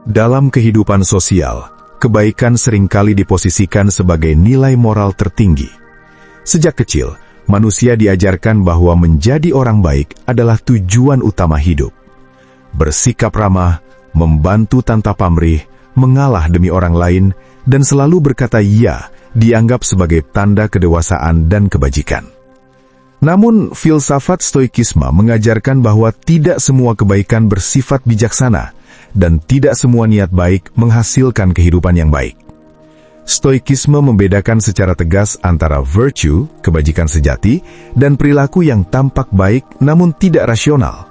Dalam kehidupan sosial, kebaikan seringkali diposisikan sebagai nilai moral tertinggi. Sejak kecil, manusia diajarkan bahwa menjadi orang baik adalah tujuan utama hidup. Bersikap ramah, membantu tanpa pamrih, mengalah demi orang lain, dan selalu berkata "ya" dianggap sebagai tanda kedewasaan dan kebajikan. Namun, filsafat Stoikisme mengajarkan bahwa tidak semua kebaikan bersifat bijaksana, dan tidak semua niat baik menghasilkan kehidupan yang baik. Stoikisme membedakan secara tegas antara virtue, kebajikan sejati, dan perilaku yang tampak baik namun tidak rasional.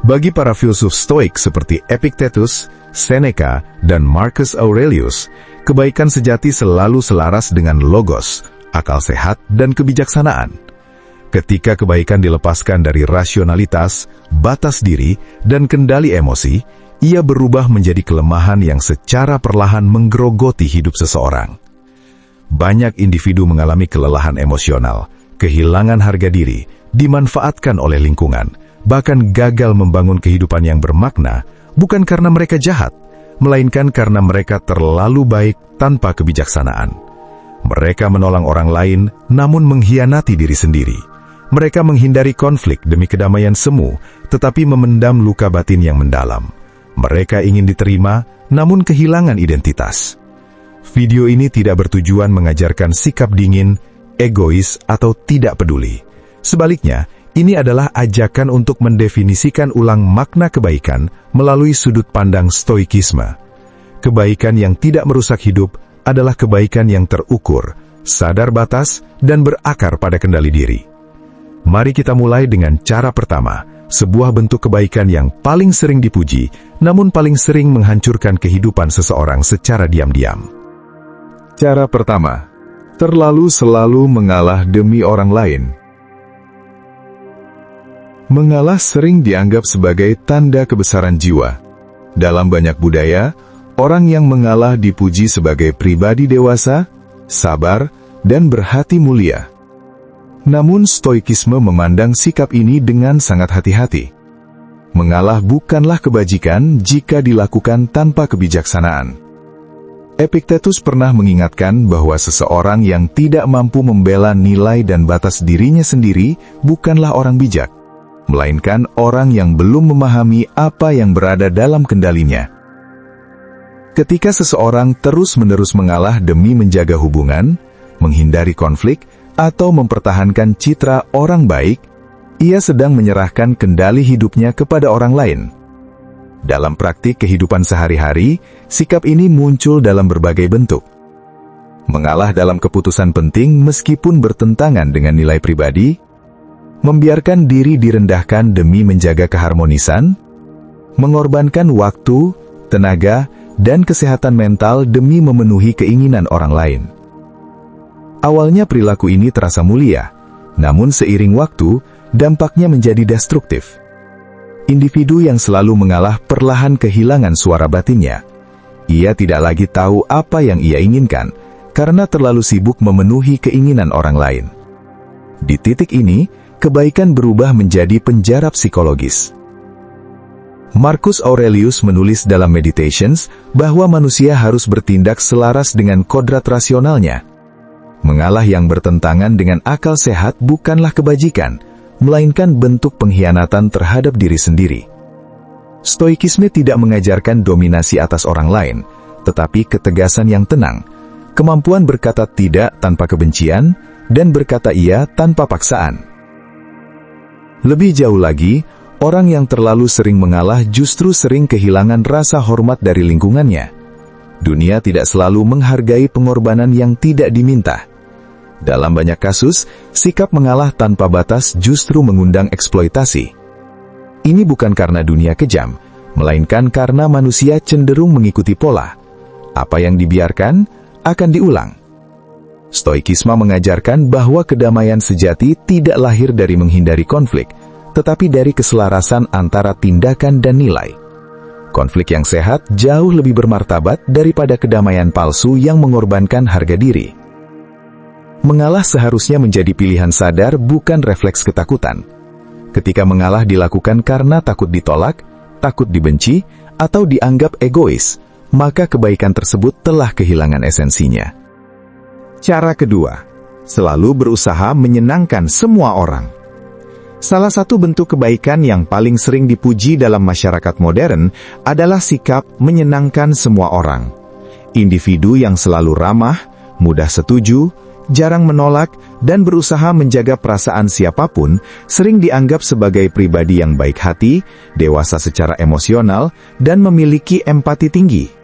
Bagi para filsuf Stoik seperti Epictetus, Seneca, dan Marcus Aurelius, kebaikan sejati selalu selaras dengan logos, akal sehat, dan kebijaksanaan. Ketika kebaikan dilepaskan dari rasionalitas, batas diri, dan kendali emosi, ia berubah menjadi kelemahan yang secara perlahan menggerogoti hidup seseorang. Banyak individu mengalami kelelahan emosional, kehilangan harga diri, dimanfaatkan oleh lingkungan, bahkan gagal membangun kehidupan yang bermakna, bukan karena mereka jahat, melainkan karena mereka terlalu baik tanpa kebijaksanaan. Mereka menolong orang lain, namun mengkhianati diri sendiri. Mereka menghindari konflik demi kedamaian semu, tetapi memendam luka batin yang mendalam. Mereka ingin diterima, namun kehilangan identitas. Video ini tidak bertujuan mengajarkan sikap dingin, egois, atau tidak peduli. Sebaliknya, ini adalah ajakan untuk mendefinisikan ulang makna kebaikan melalui sudut pandang Stoikisme. Kebaikan yang tidak merusak hidup adalah kebaikan yang terukur, sadar batas, dan berakar pada kendali diri. Mari kita mulai dengan cara pertama, sebuah bentuk kebaikan yang paling sering dipuji, namun paling sering menghancurkan kehidupan seseorang secara diam-diam. Cara pertama, terlalu selalu mengalah demi orang lain. Mengalah sering dianggap sebagai tanda kebesaran jiwa. Dalam banyak budaya, orang yang mengalah dipuji sebagai pribadi dewasa, sabar, dan berhati mulia. Namun Stoikisme memandang sikap ini dengan sangat hati-hati. Mengalah bukanlah kebajikan jika dilakukan tanpa kebijaksanaan. Epictetus pernah mengingatkan bahwa seseorang yang tidak mampu membela nilai dan batas dirinya sendiri bukanlah orang bijak, melainkan orang yang belum memahami apa yang berada dalam kendalinya. Ketika seseorang terus-menerus mengalah demi menjaga hubungan, menghindari konflik, atau mempertahankan citra orang baik, ia sedang menyerahkan kendali hidupnya kepada orang lain. Dalam praktik kehidupan sehari-hari, sikap ini muncul dalam berbagai bentuk. Mengalah dalam keputusan penting meskipun bertentangan dengan nilai pribadi, membiarkan diri direndahkan demi menjaga keharmonisan, mengorbankan waktu, tenaga, dan kesehatan mental demi memenuhi keinginan orang lain. Awalnya perilaku ini terasa mulia, namun seiring waktu, dampaknya menjadi destruktif. Individu yang selalu mengalah perlahan kehilangan suara batinnya. Ia tidak lagi tahu apa yang ia inginkan, karena terlalu sibuk memenuhi keinginan orang lain. Di titik ini, kebaikan berubah menjadi penjara psikologis. Marcus Aurelius menulis dalam Meditations bahwa manusia harus bertindak selaras dengan kodrat rasionalnya. Mengalah yang bertentangan dengan akal sehat bukanlah kebajikan, melainkan bentuk pengkhianatan terhadap diri sendiri. Stoikisme tidak mengajarkan dominasi atas orang lain, tetapi ketegasan yang tenang, kemampuan berkata tidak tanpa kebencian, dan berkata iya tanpa paksaan. Lebih jauh lagi, orang yang terlalu sering mengalah justru sering kehilangan rasa hormat dari lingkungannya. Dunia tidak selalu menghargai pengorbanan yang tidak diminta. Dalam banyak kasus, sikap mengalah tanpa batas justru mengundang eksploitasi. Ini bukan karena dunia kejam, melainkan karena manusia cenderung mengikuti pola. Apa yang dibiarkan akan diulang. Stoikisme mengajarkan bahwa kedamaian sejati tidak lahir dari menghindari konflik, tetapi dari keselarasan antara tindakan dan nilai. Konflik yang sehat jauh lebih bermartabat daripada kedamaian palsu yang mengorbankan harga diri. Mengalah seharusnya menjadi pilihan sadar, bukan refleks ketakutan. Ketika mengalah dilakukan karena takut ditolak, takut dibenci, atau dianggap egois, maka kebaikan tersebut telah kehilangan esensinya. Cara kedua, selalu berusaha menyenangkan semua orang. Salah satu bentuk kebaikan yang paling sering dipuji dalam masyarakat modern adalah sikap menyenangkan semua orang. Individu yang selalu ramah, mudah setuju, jarang menolak, dan berusaha menjaga perasaan siapapun sering dianggap sebagai pribadi yang baik hati, dewasa secara emosional, dan memiliki empati tinggi.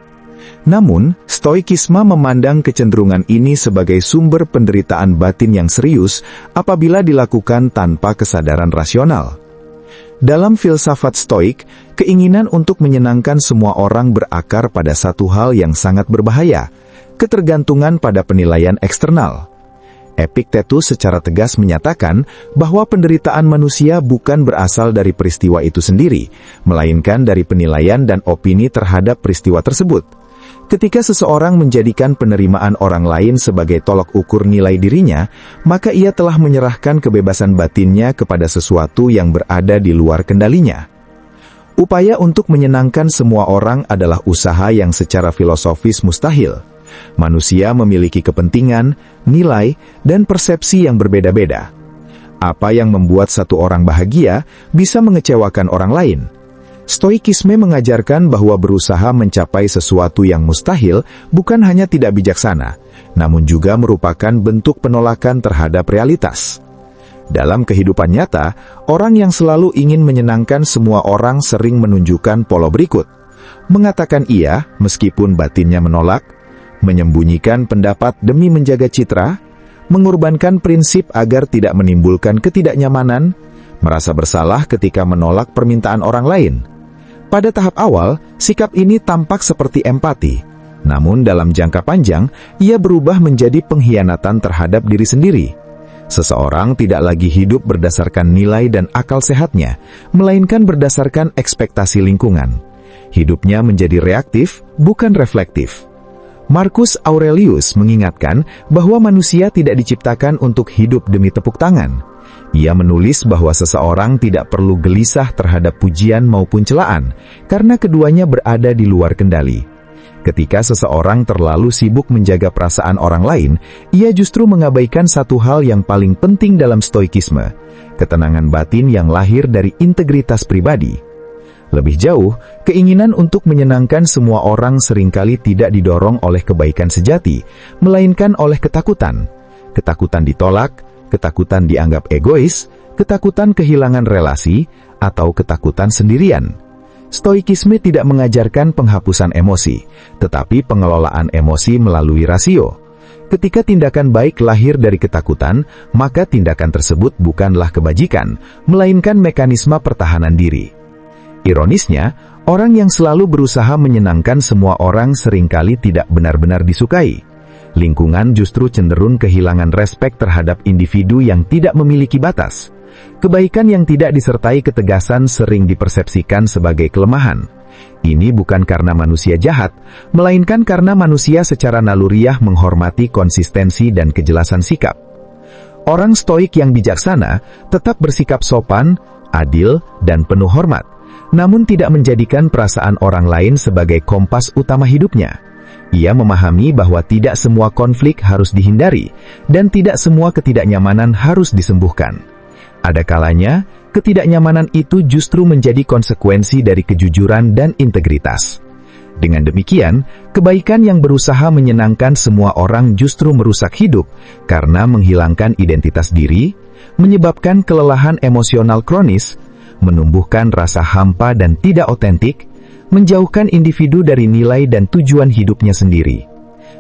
Namun, Stoikisme memandang kecenderungan ini sebagai sumber penderitaan batin yang serius apabila dilakukan tanpa kesadaran rasional. Dalam filsafat Stoik, keinginan untuk menyenangkan semua orang berakar pada satu hal yang sangat berbahaya, ketergantungan pada penilaian eksternal. Epictetus secara tegas menyatakan bahwa penderitaan manusia bukan berasal dari peristiwa itu sendiri, melainkan dari penilaian dan opini terhadap peristiwa tersebut. Ketika seseorang menjadikan penerimaan orang lain sebagai tolok ukur nilai dirinya, maka ia telah menyerahkan kebebasan batinnya kepada sesuatu yang berada di luar kendalinya. Upaya untuk menyenangkan semua orang adalah usaha yang secara filosofis mustahil. Manusia memiliki kepentingan, nilai, dan persepsi yang berbeda-beda. Apa yang membuat satu orang bahagia bisa mengecewakan orang lain. Stoikisme mengajarkan bahwa berusaha mencapai sesuatu yang mustahil bukan hanya tidak bijaksana, namun juga merupakan bentuk penolakan terhadap realitas. Dalam kehidupan nyata, orang yang selalu ingin menyenangkan semua orang sering menunjukkan pola berikut. Mengatakan iya meskipun batinnya menolak, menyembunyikan pendapat demi menjaga citra, mengorbankan prinsip agar tidak menimbulkan ketidaknyamanan, merasa bersalah ketika menolak permintaan orang lain. Pada tahap awal, sikap ini tampak seperti empati. Namun dalam jangka panjang, ia berubah menjadi pengkhianatan terhadap diri sendiri. Seseorang tidak lagi hidup berdasarkan nilai dan akal sehatnya, melainkan berdasarkan ekspektasi lingkungan. Hidupnya menjadi reaktif, bukan reflektif. Marcus Aurelius mengingatkan bahwa manusia tidak diciptakan untuk hidup demi tepuk tangan. Ia menulis bahwa seseorang tidak perlu gelisah terhadap pujian maupun celaan, karena keduanya berada di luar kendali. Ketika seseorang terlalu sibuk menjaga perasaan orang lain, ia justru mengabaikan satu hal yang paling penting dalam Stoikisme, ketenangan batin yang lahir dari integritas pribadi. Lebih jauh, keinginan untuk menyenangkan semua orang seringkali tidak didorong oleh kebaikan sejati, melainkan oleh ketakutan. Ketakutan ditolak, ketakutan dianggap egois, ketakutan kehilangan relasi, atau ketakutan sendirian. Stoikisme tidak mengajarkan penghapusan emosi, tetapi pengelolaan emosi melalui rasio. Ketika tindakan baik lahir dari ketakutan, maka tindakan tersebut bukanlah kebajikan, melainkan mekanisme pertahanan diri. Ironisnya, orang yang selalu berusaha menyenangkan semua orang seringkali tidak benar-benar disukai. Lingkungan justru cenderung kehilangan respek terhadap individu yang tidak memiliki batas. Kebaikan yang tidak disertai ketegasan sering dipersepsikan sebagai kelemahan. Ini bukan karena manusia jahat, melainkan karena manusia secara naluriah menghormati konsistensi dan kejelasan sikap. Orang stoik yang bijaksana tetap bersikap sopan, adil, dan penuh hormat, namun tidak menjadikan perasaan orang lain sebagai kompas utama hidupnya. Ia memahami bahwa tidak semua konflik harus dihindari, dan tidak semua ketidaknyamanan harus disembuhkan. Ada kalanya, ketidaknyamanan itu justru menjadi konsekuensi dari kejujuran dan integritas. Dengan demikian, kebaikan yang berusaha menyenangkan semua orang justru merusak hidup, karena menghilangkan identitas diri, menyebabkan kelelahan emosional kronis, menumbuhkan rasa hampa dan tidak otentik, menjauhkan individu dari nilai dan tujuan hidupnya sendiri.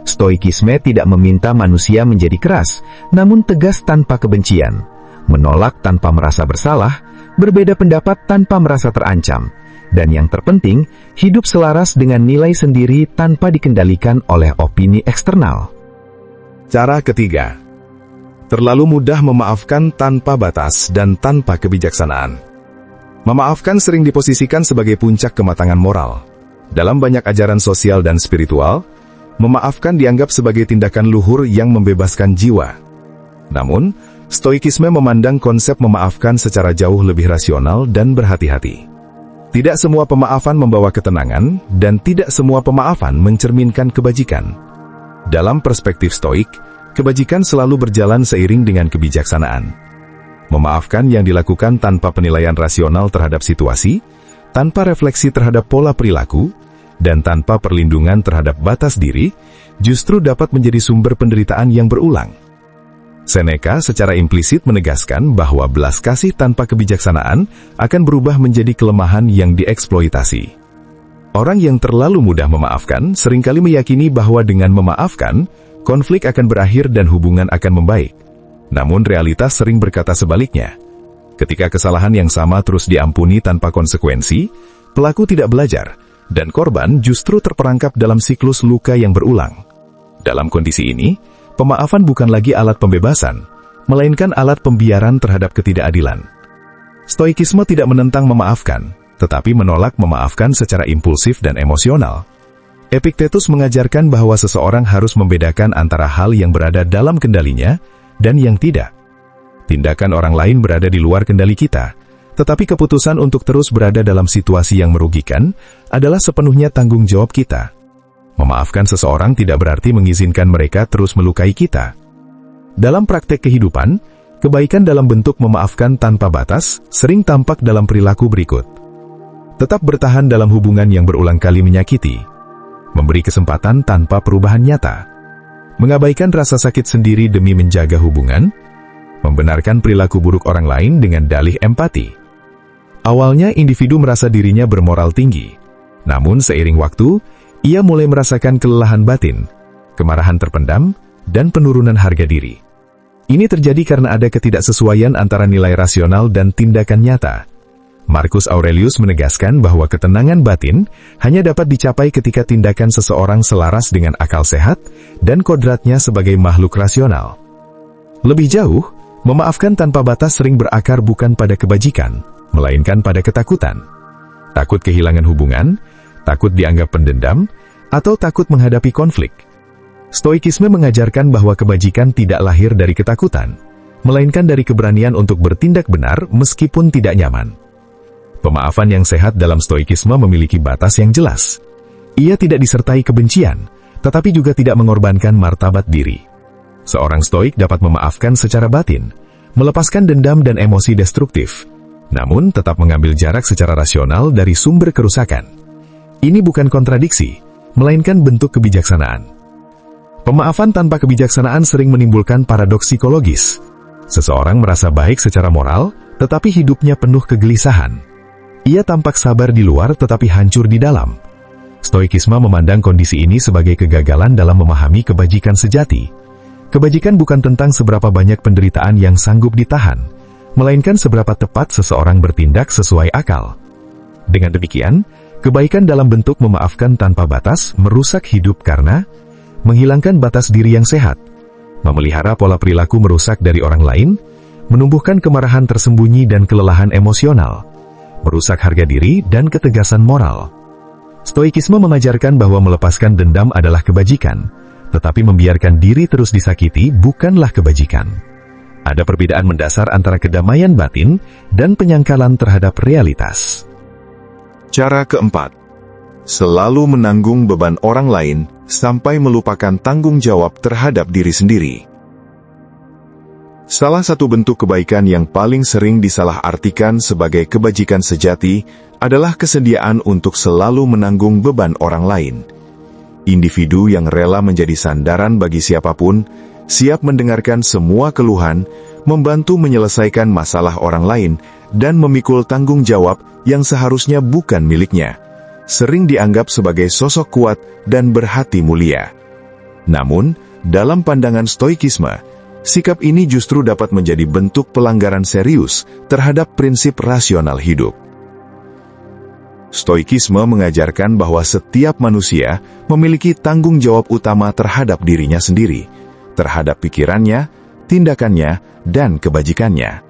Stoikisme tidak meminta manusia menjadi keras, namun tegas tanpa kebencian, menolak tanpa merasa bersalah, berbeda pendapat tanpa merasa terancam, dan yang terpenting, hidup selaras dengan nilai sendiri tanpa dikendalikan oleh opini eksternal. Cara ketiga, terlalu mudah memaafkan tanpa batas dan tanpa kebijaksanaan. Memaafkan sering diposisikan sebagai puncak kematangan moral. Dalam banyak ajaran sosial dan spiritual, memaafkan dianggap sebagai tindakan luhur yang membebaskan jiwa. Namun, Stoikisme memandang konsep memaafkan secara jauh lebih rasional dan berhati-hati. Tidak semua pemaafan membawa ketenangan, dan tidak semua pemaafan mencerminkan kebajikan. Dalam perspektif Stoik, kebajikan selalu berjalan seiring dengan kebijaksanaan. Memaafkan yang dilakukan tanpa penilaian rasional terhadap situasi, tanpa refleksi terhadap pola perilaku, dan tanpa perlindungan terhadap batas diri, justru dapat menjadi sumber penderitaan yang berulang. Seneca secara implisit menegaskan bahwa belas kasih tanpa kebijaksanaan akan berubah menjadi kelemahan yang dieksploitasi. Orang yang terlalu mudah memaafkan seringkali meyakini bahwa dengan memaafkan, konflik akan berakhir dan hubungan akan membaik. Namun realitas sering berkata sebaliknya. Ketika kesalahan yang sama terus diampuni tanpa konsekuensi, pelaku tidak belajar, dan korban justru terperangkap dalam siklus luka yang berulang. Dalam kondisi ini, pemaafan bukan lagi alat pembebasan, melainkan alat pembiaran terhadap ketidakadilan. Stoikisme tidak menentang memaafkan, tetapi menolak memaafkan secara impulsif dan emosional. Epictetus mengajarkan bahwa seseorang harus membedakan antara hal yang berada dalam kendalinya dan yang tidak. Tindakan orang lain berada di luar kendali kita, tetapi keputusan untuk terus berada dalam situasi yang merugikan adalah sepenuhnya tanggung jawab kita. Memaafkan seseorang tidak berarti mengizinkan mereka terus melukai kita. Dalam praktek kehidupan, kebaikan dalam bentuk memaafkan tanpa batas sering tampak dalam perilaku berikut. Tetap bertahan dalam hubungan yang berulang kali menyakiti. Memberi kesempatan tanpa perubahan nyata. Mengabaikan rasa sakit sendiri demi menjaga hubungan. Membenarkan perilaku buruk orang lain dengan dalih empati. Awalnya individu merasa dirinya bermoral tinggi. Namun seiring waktu, ia mulai merasakan kelelahan batin, kemarahan terpendam, dan penurunan harga diri. Ini terjadi karena ada ketidaksesuaian antara nilai rasional dan tindakan nyata. Marcus Aurelius menegaskan bahwa ketenangan batin hanya dapat dicapai ketika tindakan seseorang selaras dengan akal sehat dan kodratnya sebagai makhluk rasional. Lebih jauh, memaafkan tanpa batas sering berakar bukan pada kebajikan, melainkan pada ketakutan. Takut kehilangan hubungan, takut dianggap pendendam, atau takut menghadapi konflik. Stoikisme mengajarkan bahwa kebajikan tidak lahir dari ketakutan, melainkan dari keberanian untuk bertindak benar meskipun tidak nyaman. Pemaafan yang sehat dalam stoikisme memiliki batas yang jelas. Ia tidak disertai kebencian, tetapi juga tidak mengorbankan martabat diri. Seorang stoik dapat memaafkan secara batin, melepaskan dendam dan emosi destruktif, namun tetap mengambil jarak secara rasional dari sumber kerusakan. Ini bukan kontradiksi, melainkan bentuk kebijaksanaan. Pemaafan tanpa kebijaksanaan sering menimbulkan paradoks psikologis. Seseorang merasa baik secara moral, tetapi hidupnya penuh kegelisahan. Ia tampak sabar di luar tetapi hancur di dalam. Stoikisme memandang kondisi ini sebagai kegagalan dalam memahami kebajikan sejati. Kebajikan bukan tentang seberapa banyak penderitaan yang sanggup ditahan, melainkan seberapa tepat seseorang bertindak sesuai akal. Dengan demikian, kebaikan dalam bentuk memaafkan tanpa batas merusak hidup karena menghilangkan batas diri yang sehat, memelihara pola perilaku merusak dari orang lain, menumbuhkan kemarahan tersembunyi dan kelelahan emosional, merusak harga diri dan ketegasan moral. Stoikisme mengajarkan bahwa melepaskan dendam adalah kebajikan, tetapi membiarkan diri terus disakiti bukanlah kebajikan. Ada perbedaan mendasar antara kedamaian batin dan penyangkalan terhadap realitas. Cara keempat, selalu menanggung beban orang lain sampai melupakan tanggung jawab terhadap diri sendiri. Salah satu bentuk kebaikan yang paling sering disalahartikan sebagai kebajikan sejati adalah kesediaan untuk selalu menanggung beban orang lain. Individu yang rela menjadi sandaran bagi siapapun, siap mendengarkan semua keluhan, membantu menyelesaikan masalah orang lain, dan memikul tanggung jawab yang seharusnya bukan miliknya, sering dianggap sebagai sosok kuat dan berhati mulia. Namun, dalam pandangan stoikisme, sikap ini justru dapat menjadi bentuk pelanggaran serius terhadap prinsip rasional hidup. Stoikisme mengajarkan bahwa setiap manusia memiliki tanggung jawab utama terhadap dirinya sendiri, terhadap pikirannya, tindakannya, dan kebajikannya.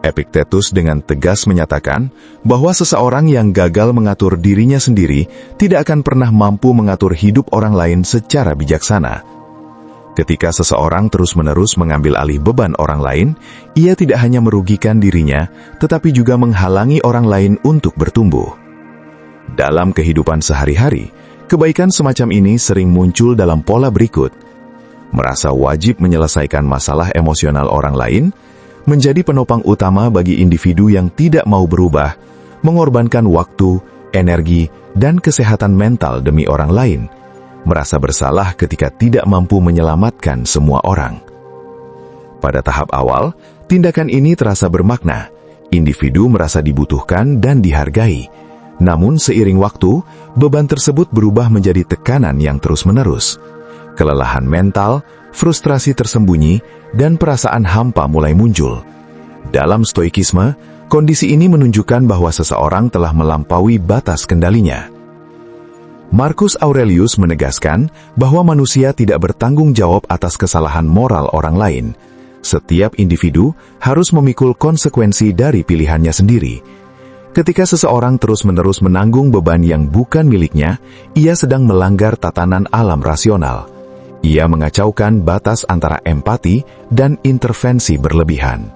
Epictetus dengan tegas menyatakan bahwa seseorang yang gagal mengatur dirinya sendiri tidak akan pernah mampu mengatur hidup orang lain secara bijaksana. Ketika seseorang terus-menerus mengambil alih beban orang lain, ia tidak hanya merugikan dirinya, tetapi juga menghalangi orang lain untuk bertumbuh. Dalam kehidupan sehari-hari, kebaikan semacam ini sering muncul dalam pola berikut. Merasa wajib menyelesaikan masalah emosional orang lain, menjadi penopang utama bagi individu yang tidak mau berubah, mengorbankan waktu, energi, dan kesehatan mental demi orang lain, merasa bersalah ketika tidak mampu menyelamatkan semua orang. Pada tahap awal, tindakan ini terasa bermakna. Individu merasa dibutuhkan dan dihargai. Namun seiring waktu, beban tersebut berubah menjadi tekanan yang terus-menerus. Kelelahan mental, frustrasi tersembunyi, dan perasaan hampa mulai muncul. Dalam stoikisme, kondisi ini menunjukkan bahwa seseorang telah melampaui batas kendalinya. Marcus Aurelius menegaskan bahwa manusia tidak bertanggung jawab atas kesalahan moral orang lain. Setiap individu harus memikul konsekuensi dari pilihannya sendiri. Ketika seseorang terus-menerus menanggung beban yang bukan miliknya, ia sedang melanggar tatanan alam rasional. Ia mengacaukan batas antara empati dan intervensi berlebihan.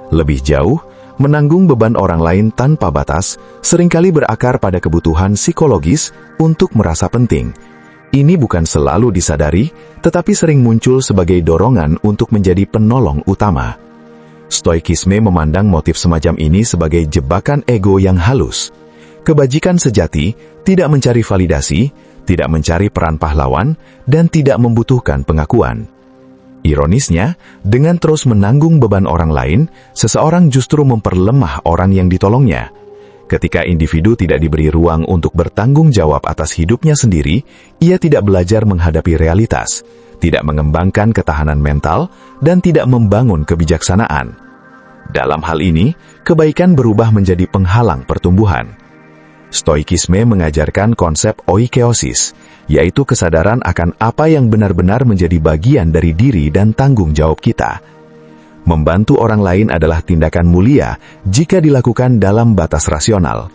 Lebih jauh, menanggung beban orang lain tanpa batas seringkali berakar pada kebutuhan psikologis untuk merasa penting. Ini bukan selalu disadari, tetapi sering muncul sebagai dorongan untuk menjadi penolong utama. Stoikisme memandang motif semacam ini sebagai jebakan ego yang halus. Kebajikan sejati tidak mencari validasi, tidak mencari peran pahlawan, dan tidak membutuhkan pengakuan. Ironisnya, dengan terus menanggung beban orang lain, seseorang justru memperlemah orang yang ditolongnya. Ketika individu tidak diberi ruang untuk bertanggung jawab atas hidupnya sendiri, ia tidak belajar menghadapi realitas, tidak mengembangkan ketahanan mental, dan tidak membangun kebijaksanaan. Dalam hal ini, kebaikan berubah menjadi penghalang pertumbuhan. Stoikisme mengajarkan konsep oikeosis, yaitu kesadaran akan apa yang benar-benar menjadi bagian dari diri dan tanggung jawab kita. Membantu orang lain adalah tindakan mulia jika dilakukan dalam batas rasional.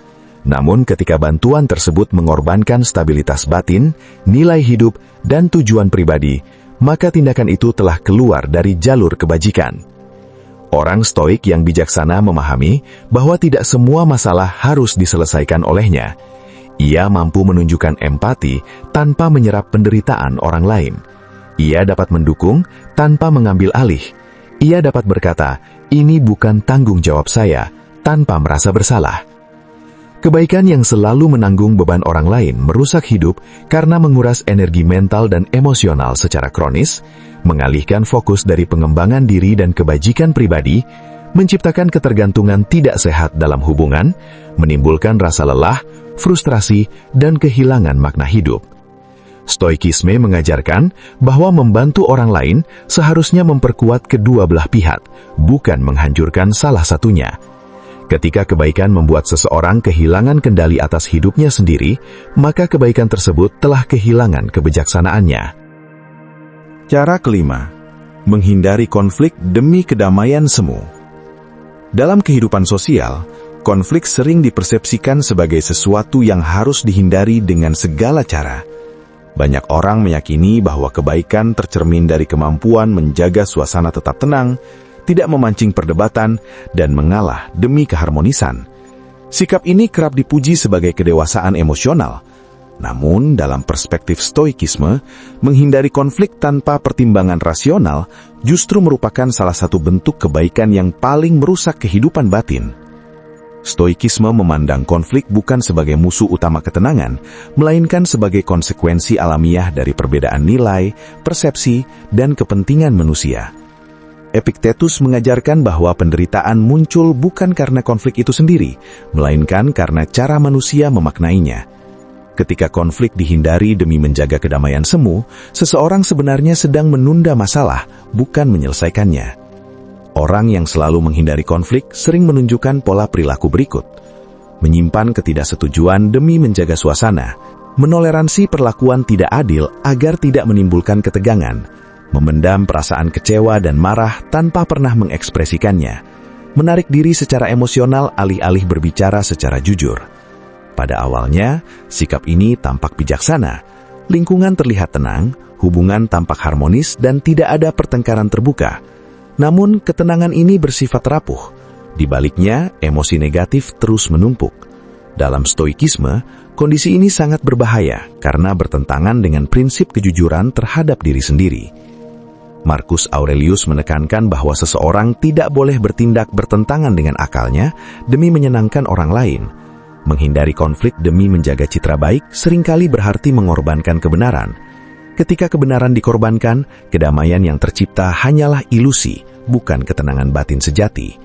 Namun ketika bantuan tersebut mengorbankan stabilitas batin, nilai hidup, dan tujuan pribadi, maka tindakan itu telah keluar dari jalur kebajikan. Orang stoik yang bijaksana memahami bahwa tidak semua masalah harus diselesaikan olehnya. Ia mampu menunjukkan empati tanpa menyerap penderitaan orang lain. Ia dapat mendukung tanpa mengambil alih. Ia dapat berkata, "Ini bukan tanggung jawab saya," tanpa merasa bersalah. Kebaikan yang selalu menanggung beban orang lain merusak hidup karena menguras energi mental dan emosional secara kronis, mengalihkan fokus dari pengembangan diri dan kebajikan pribadi, menciptakan ketergantungan tidak sehat dalam hubungan, menimbulkan rasa lelah, frustrasi, dan kehilangan makna hidup. Stoikisme mengajarkan bahwa membantu orang lain seharusnya memperkuat kedua belah pihak, bukan menghancurkan salah satunya. Ketika kebaikan membuat seseorang kehilangan kendali atas hidupnya sendiri, maka kebaikan tersebut telah kehilangan kebijaksanaannya. Cara kelima, menghindari konflik demi kedamaian semu. Dalam kehidupan sosial, konflik sering dipersepsikan sebagai sesuatu yang harus dihindari dengan segala cara. Banyak orang meyakini bahwa kebaikan tercermin dari kemampuan menjaga suasana tetap tenang, tidak memancing perdebatan, dan mengalah demi keharmonisan. Sikap ini kerap dipuji sebagai kedewasaan emosional. Namun, dalam perspektif stoikisme, menghindari konflik tanpa pertimbangan rasional justru merupakan salah satu bentuk kebaikan yang paling merusak kehidupan batin. Stoikisme memandang konflik bukan sebagai musuh utama ketenangan, melainkan sebagai konsekuensi alamiah dari perbedaan nilai, persepsi, dan kepentingan manusia. Epictetus mengajarkan bahwa penderitaan muncul bukan karena konflik itu sendiri, melainkan karena cara manusia memaknainya. Ketika konflik dihindari demi menjaga kedamaian semu, seseorang sebenarnya sedang menunda masalah, bukan menyelesaikannya. Orang yang selalu menghindari konflik sering menunjukkan pola perilaku berikut: menyimpan ketidaksetujuan demi menjaga suasana, menoleransi perlakuan tidak adil agar tidak menimbulkan ketegangan, memendam perasaan kecewa dan marah tanpa pernah mengekspresikannya, menarik diri secara emosional alih-alih berbicara secara jujur. Pada awalnya, sikap ini tampak bijaksana, lingkungan terlihat tenang, hubungan tampak harmonis dan tidak ada pertengkaran terbuka. Namun, ketenangan ini bersifat rapuh. Di baliknya, emosi negatif terus menumpuk. Dalam stoikisme, kondisi ini sangat berbahaya karena bertentangan dengan prinsip kejujuran terhadap diri sendiri. Marcus Aurelius menekankan bahwa seseorang tidak boleh bertindak bertentangan dengan akalnya demi menyenangkan orang lain. Menghindari konflik demi menjaga citra baik seringkali berarti mengorbankan kebenaran. Ketika kebenaran dikorbankan, kedamaian yang tercipta hanyalah ilusi, bukan ketenangan batin sejati.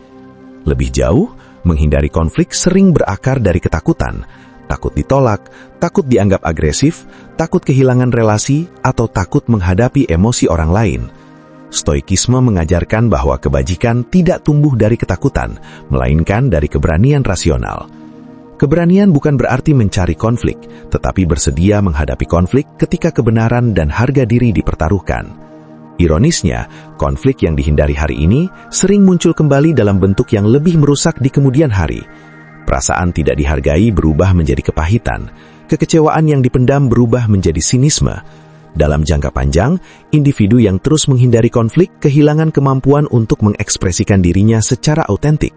Lebih jauh, menghindari konflik sering berakar dari ketakutan, takut ditolak, takut dianggap agresif, takut kehilangan relasi, atau takut menghadapi emosi orang lain. Stoikisme mengajarkan bahwa kebajikan tidak tumbuh dari ketakutan, melainkan dari keberanian rasional. Keberanian bukan berarti mencari konflik, tetapi bersedia menghadapi konflik ketika kebenaran dan harga diri dipertaruhkan. Ironisnya, konflik yang dihindari hari ini sering muncul kembali dalam bentuk yang lebih merusak di kemudian hari. Perasaan tidak dihargai berubah menjadi kepahitan, kekecewaan yang dipendam berubah menjadi sinisme. Dalam jangka panjang, individu yang terus menghindari konflik kehilangan kemampuan untuk mengekspresikan dirinya secara autentik.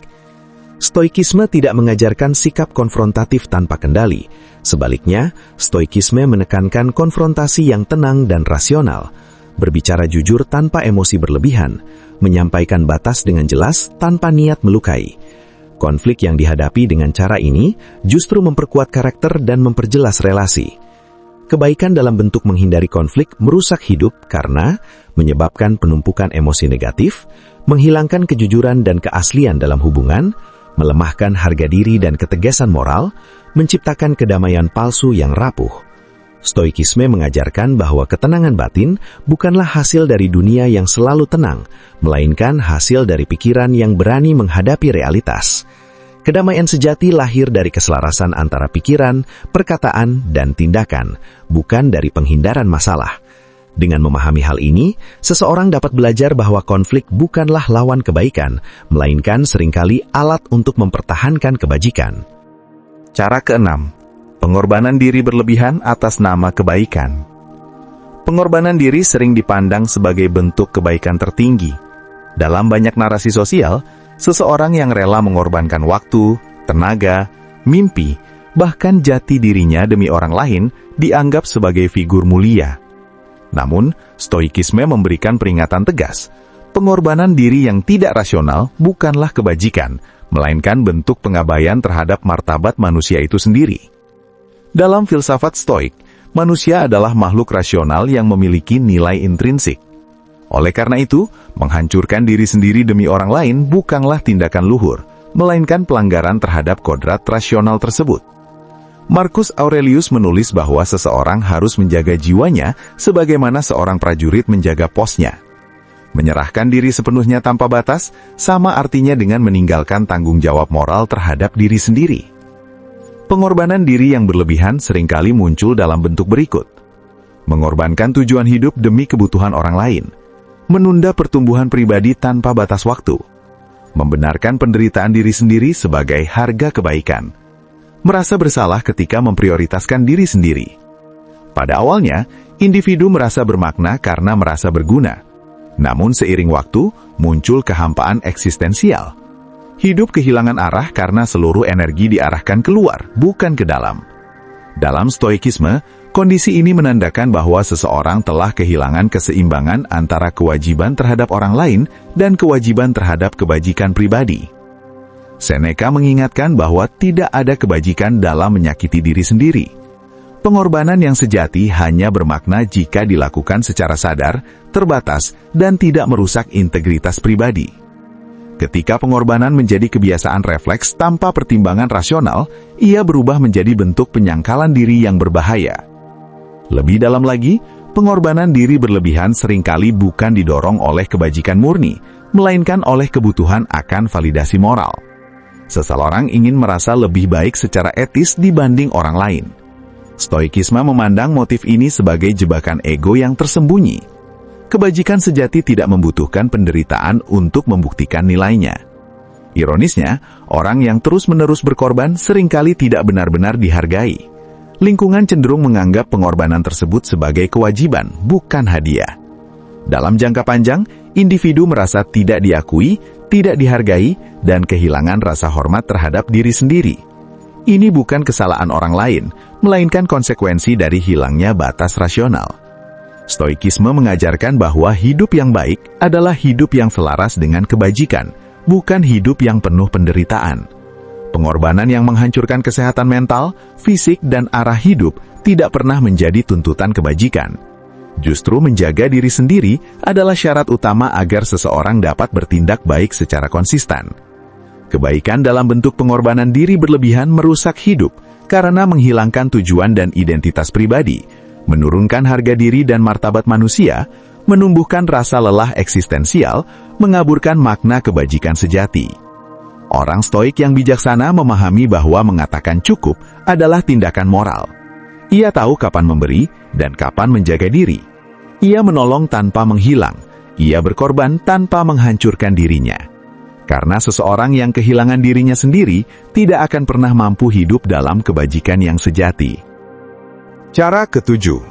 Stoikisme tidak mengajarkan sikap konfrontatif tanpa kendali. Sebaliknya, stoikisme menekankan konfrontasi yang tenang dan rasional. Berbicara jujur tanpa emosi berlebihan, menyampaikan batas dengan jelas tanpa niat melukai. Konflik yang dihadapi dengan cara ini justru memperkuat karakter dan memperjelas relasi. Kebaikan dalam bentuk menghindari konflik merusak hidup karena menyebabkan penumpukan emosi negatif, menghilangkan kejujuran dan keaslian dalam hubungan, melemahkan harga diri dan ketegasan moral, menciptakan kedamaian palsu yang rapuh. Stoikisme mengajarkan bahwa ketenangan batin bukanlah hasil dari dunia yang selalu tenang, melainkan hasil dari pikiran yang berani menghadapi realitas. Kedamaian sejati lahir dari keselarasan antara pikiran, perkataan, dan tindakan, bukan dari penghindaran masalah. Dengan memahami hal ini, seseorang dapat belajar bahwa konflik bukanlah lawan kebaikan, melainkan seringkali alat untuk mempertahankan kebajikan. Cara keenam, pengorbanan diri berlebihan atas nama kebaikan. Pengorbanan diri sering dipandang sebagai bentuk kebaikan tertinggi. Dalam banyak narasi sosial, seseorang yang rela mengorbankan waktu, tenaga, mimpi, bahkan jati dirinya demi orang lain dianggap sebagai figur mulia. Namun, stoikisme memberikan peringatan tegas. Pengorbanan diri yang tidak rasional bukanlah kebajikan, melainkan bentuk pengabaian terhadap martabat manusia itu sendiri. Dalam filsafat stoik, manusia adalah makhluk rasional yang memiliki nilai intrinsik. Oleh karena itu, menghancurkan diri sendiri demi orang lain bukanlah tindakan luhur, melainkan pelanggaran terhadap kodrat rasional tersebut. Marcus Aurelius menulis bahwa seseorang harus menjaga jiwanya sebagaimana seorang prajurit menjaga posnya. Menyerahkan diri sepenuhnya tanpa batas sama artinya dengan meninggalkan tanggung jawab moral terhadap diri sendiri. Pengorbanan diri yang berlebihan seringkali muncul dalam bentuk berikut. Mengorbankan tujuan hidup demi kebutuhan orang lain. Menunda pertumbuhan pribadi tanpa batas waktu. Membenarkan penderitaan diri sendiri sebagai harga kebaikan. Merasa bersalah ketika memprioritaskan diri sendiri. Pada awalnya, individu merasa bermakna karena merasa berguna. Namun seiring waktu, muncul kehampaan eksistensial. Hidup kehilangan arah karena seluruh energi diarahkan keluar, bukan ke dalam. Dalam stoikisme, kondisi ini menandakan bahwa seseorang telah kehilangan keseimbangan antara kewajiban terhadap orang lain dan kewajiban terhadap kebajikan pribadi. Seneca mengingatkan bahwa tidak ada kebajikan dalam menyakiti diri sendiri. Pengorbanan yang sejati hanya bermakna jika dilakukan secara sadar, terbatas, dan tidak merusak integritas pribadi. Ketika pengorbanan menjadi kebiasaan refleks tanpa pertimbangan rasional, ia berubah menjadi bentuk penyangkalan diri yang berbahaya. Lebih dalam lagi, pengorbanan diri berlebihan seringkali bukan didorong oleh kebajikan murni, melainkan oleh kebutuhan akan validasi moral. Seseorang ingin merasa lebih baik secara etis dibanding orang lain. Stoikisme memandang motif ini sebagai jebakan ego yang tersembunyi. Kebajikan sejati tidak membutuhkan penderitaan untuk membuktikan nilainya. Ironisnya, orang yang terus-menerus berkorban seringkali tidak benar-benar dihargai. Lingkungan cenderung menganggap pengorbanan tersebut sebagai kewajiban, bukan hadiah. Dalam jangka panjang, individu merasa tidak diakui, tidak dihargai, dan kehilangan rasa hormat terhadap diri sendiri. Ini bukan kesalahan orang lain, melainkan konsekuensi dari hilangnya batas rasional. Stoikisme mengajarkan bahwa hidup yang baik adalah hidup yang selaras dengan kebajikan, bukan hidup yang penuh penderitaan. Pengorbanan yang menghancurkan kesehatan mental, fisik, dan arah hidup tidak pernah menjadi tuntutan kebajikan. Justru menjaga diri sendiri adalah syarat utama agar seseorang dapat bertindak baik secara konsisten. Kebaikan dalam bentuk pengorbanan diri berlebihan merusak hidup karena menghilangkan tujuan dan identitas pribadi, menurunkan harga diri dan martabat manusia, menumbuhkan rasa lelah eksistensial, mengaburkan makna kebajikan sejati. Orang stoik yang bijaksana memahami bahwa mengatakan cukup adalah tindakan moral. Ia tahu kapan memberi dan kapan menjaga diri. Ia menolong tanpa menghilang. Ia berkorban tanpa menghancurkan dirinya. Karena seseorang yang kehilangan dirinya sendiri tidak akan pernah mampu hidup dalam kebajikan yang sejati. Cara ketujuh,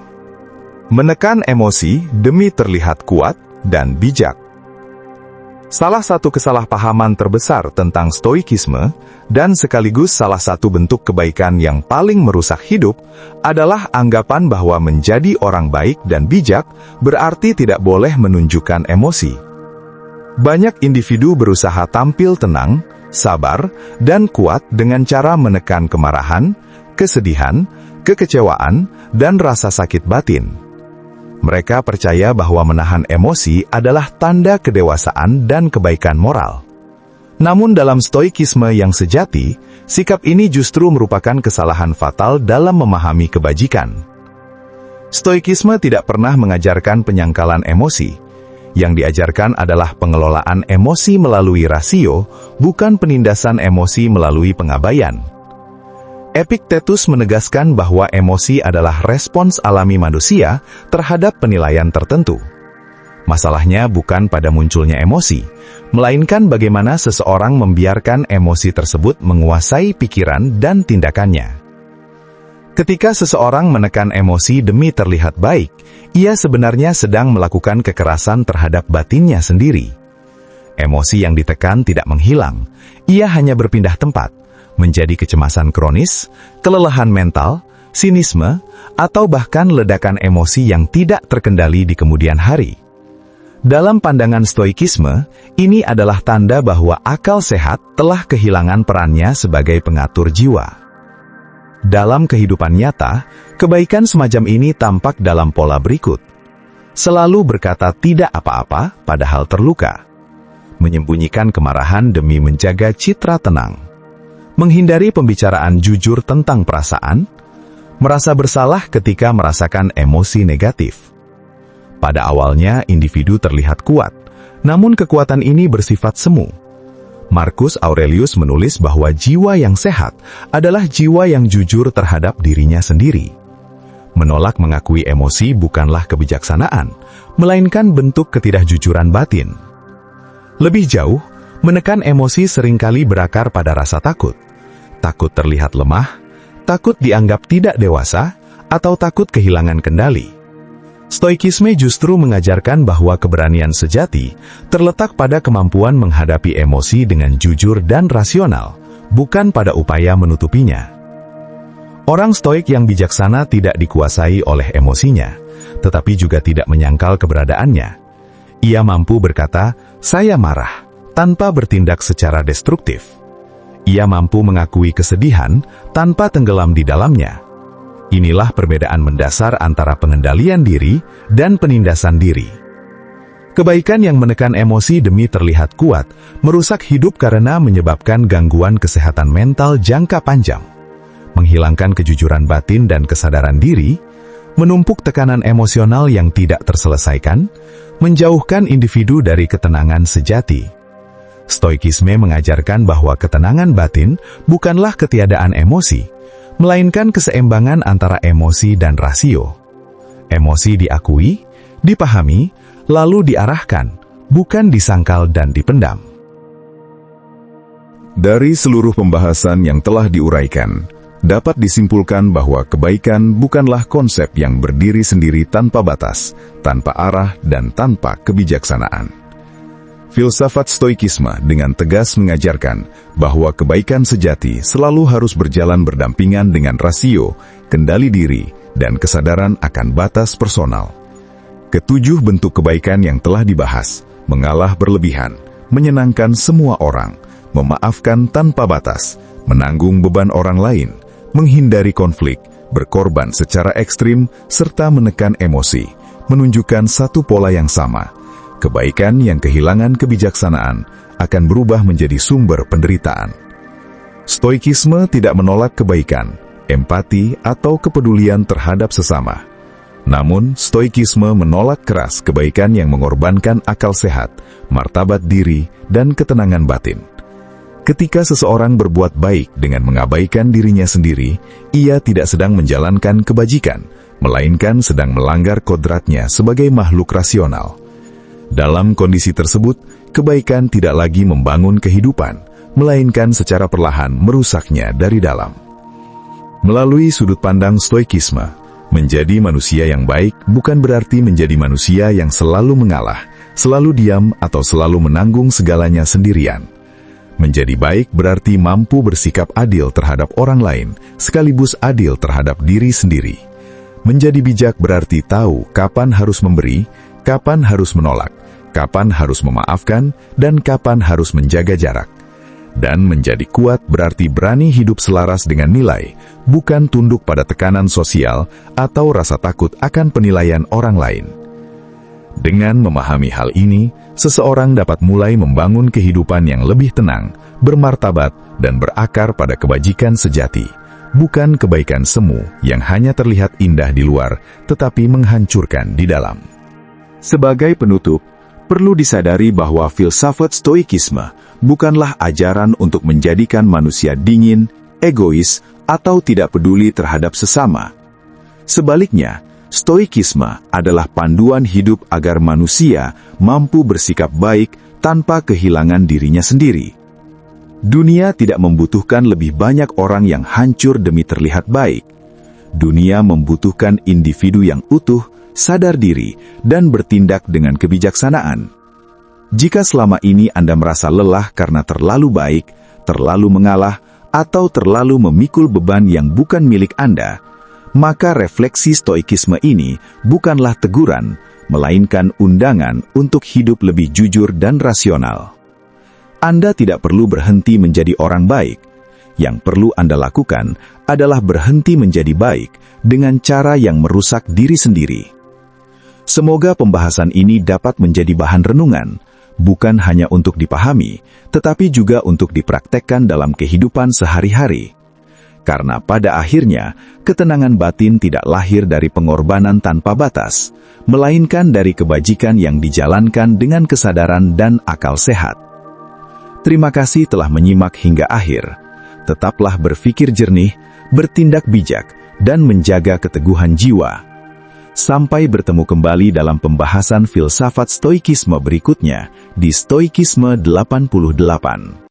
menekan emosi demi terlihat kuat dan bijak. Salah satu kesalahpahaman terbesar tentang stoikisme dan sekaligus salah satu bentuk kebaikan yang paling merusak hidup adalah anggapan bahwa menjadi orang baik dan bijak berarti tidak boleh menunjukkan emosi. Banyak individu berusaha tampil tenang, sabar, dan kuat dengan cara menekan kemarahan, kesedihan, kekecewaan, dan rasa sakit batin. Mereka percaya bahwa menahan emosi adalah tanda kedewasaan dan kebaikan moral. Namun dalam stoikisme yang sejati, sikap ini justru merupakan kesalahan fatal dalam memahami kebajikan. Stoikisme tidak pernah mengajarkan penyangkalan emosi. Yang diajarkan adalah pengelolaan emosi melalui rasio, bukan penindasan emosi melalui pengabaian. Epictetus menegaskan bahwa emosi adalah respons alami manusia terhadap penilaian tertentu. Masalahnya bukan pada munculnya emosi, melainkan bagaimana seseorang membiarkan emosi tersebut menguasai pikiran dan tindakannya. Ketika seseorang menekan emosi demi terlihat baik, ia sebenarnya sedang melakukan kekerasan terhadap batinnya sendiri. Emosi yang ditekan tidak menghilang, ia hanya berpindah tempat, menjadi kecemasan kronis, kelelahan mental, sinisme, atau bahkan ledakan emosi yang tidak terkendali di kemudian hari. Dalam pandangan stoikisme, ini adalah tanda bahwa akal sehat telah kehilangan perannya sebagai pengatur jiwa. Dalam kehidupan nyata, kebaikan semacam ini tampak dalam pola berikut. Selalu berkata tidak apa-apa padahal terluka. Menyembunyikan kemarahan demi menjaga citra tenang. Menghindari pembicaraan jujur tentang perasaan. Merasa bersalah ketika merasakan emosi negatif. Pada awalnya, individu terlihat kuat, namun kekuatan ini bersifat semu. Marcus Aurelius menulis bahwa jiwa yang sehat adalah jiwa yang jujur terhadap dirinya sendiri. Menolak mengakui emosi bukanlah kebijaksanaan, melainkan bentuk ketidakjujuran batin. Lebih jauh, menekan emosi seringkali berakar pada rasa takut. Takut terlihat lemah, takut dianggap tidak dewasa, atau takut kehilangan kendali. Stoikisme justru mengajarkan bahwa keberanian sejati terletak pada kemampuan menghadapi emosi dengan jujur dan rasional, bukan pada upaya menutupinya. Orang stoik yang bijaksana tidak dikuasai oleh emosinya, tetapi juga tidak menyangkal keberadaannya. Ia mampu berkata, "Saya marah," tanpa bertindak secara destruktif. Ia mampu mengakui kesedihan tanpa tenggelam di dalamnya. Inilah perbedaan mendasar antara pengendalian diri dan penindasan diri. Kebaikan yang menekan emosi demi terlihat kuat, merusak hidup karena menyebabkan gangguan kesehatan mental jangka panjang, menghilangkan kejujuran batin dan kesadaran diri, menumpuk tekanan emosional yang tidak terselesaikan, menjauhkan individu dari ketenangan sejati. Stoikisme mengajarkan bahwa ketenangan batin bukanlah ketiadaan emosi, melainkan keseimbangan antara emosi dan rasio. Emosi diakui, dipahami, lalu diarahkan, bukan disangkal dan dipendam. Dari seluruh pembahasan yang telah diuraikan, dapat disimpulkan bahwa kebaikan bukanlah konsep yang berdiri sendiri tanpa batas, tanpa arah, dan tanpa kebijaksanaan. Filsafat Stoikisme dengan tegas mengajarkan bahwa kebaikan sejati selalu harus berjalan berdampingan dengan rasio, kendali diri, dan kesadaran akan batas personal. Ketujuh bentuk kebaikan yang telah dibahas: mengalah berlebihan, menyenangkan semua orang, memaafkan tanpa batas, menanggung beban orang lain, menghindari konflik, berkorban secara ekstrim, serta menekan emosi, menunjukkan satu pola yang sama. Kebaikan yang kehilangan kebijaksanaan akan berubah menjadi sumber penderitaan. Stoikisme tidak menolak kebaikan, empati, atau kepedulian terhadap sesama. Namun, Stoikisme menolak keras kebaikan yang mengorbankan akal sehat, martabat diri, dan ketenangan batin. Ketika seseorang berbuat baik dengan mengabaikan dirinya sendiri, ia tidak sedang menjalankan kebajikan, melainkan sedang melanggar kodratnya sebagai makhluk rasional. Dalam kondisi tersebut, kebaikan tidak lagi membangun kehidupan, melainkan secara perlahan merusaknya dari dalam. Melalui sudut pandang Stoikisme, menjadi manusia yang baik bukan berarti menjadi manusia yang selalu mengalah, selalu diam, atau selalu menanggung segalanya sendirian. Menjadi baik berarti mampu bersikap adil terhadap orang lain, sekaligus adil terhadap diri sendiri. Menjadi bijak berarti tahu kapan harus memberi, kapan harus menolak, kapan harus memaafkan, dan kapan harus menjaga jarak. Dan menjadi kuat berarti berani hidup selaras dengan nilai, bukan tunduk pada tekanan sosial atau rasa takut akan penilaian orang lain. Dengan memahami hal ini, seseorang dapat mulai membangun kehidupan yang lebih tenang, bermartabat, dan berakar pada kebajikan sejati, bukan kebaikan semu yang hanya terlihat indah di luar, tetapi menghancurkan di dalam. Sebagai penutup, perlu disadari bahwa filsafat Stoikisme bukanlah ajaran untuk menjadikan manusia dingin, egois, atau tidak peduli terhadap sesama. Sebaliknya, Stoikisme adalah panduan hidup agar manusia mampu bersikap baik tanpa kehilangan dirinya sendiri. Dunia tidak membutuhkan lebih banyak orang yang hancur demi terlihat baik. Dunia membutuhkan individu yang utuh, sadar diri, dan bertindak dengan kebijaksanaan. Jika selama ini Anda merasa lelah karena terlalu baik, terlalu mengalah, atau terlalu memikul beban yang bukan milik Anda, maka refleksi Stoikisme ini bukanlah teguran, melainkan undangan untuk hidup lebih jujur dan rasional. Anda tidak perlu berhenti menjadi orang baik. Yang perlu Anda lakukan adalah berhenti menjadi baik dengan cara yang merusak diri sendiri. Semoga pembahasan ini dapat menjadi bahan renungan, bukan hanya untuk dipahami, tetapi juga untuk dipraktekkan dalam kehidupan sehari-hari. Karena pada akhirnya, ketenangan batin tidak lahir dari pengorbanan tanpa batas, melainkan dari kebajikan yang dijalankan dengan kesadaran dan akal sehat. Terima kasih telah menyimak hingga akhir. Tetaplah berpikir jernih, bertindak bijak, dan menjaga keteguhan jiwa. Sampai bertemu kembali dalam pembahasan filsafat Stoikisme berikutnya di Stoikisme 88.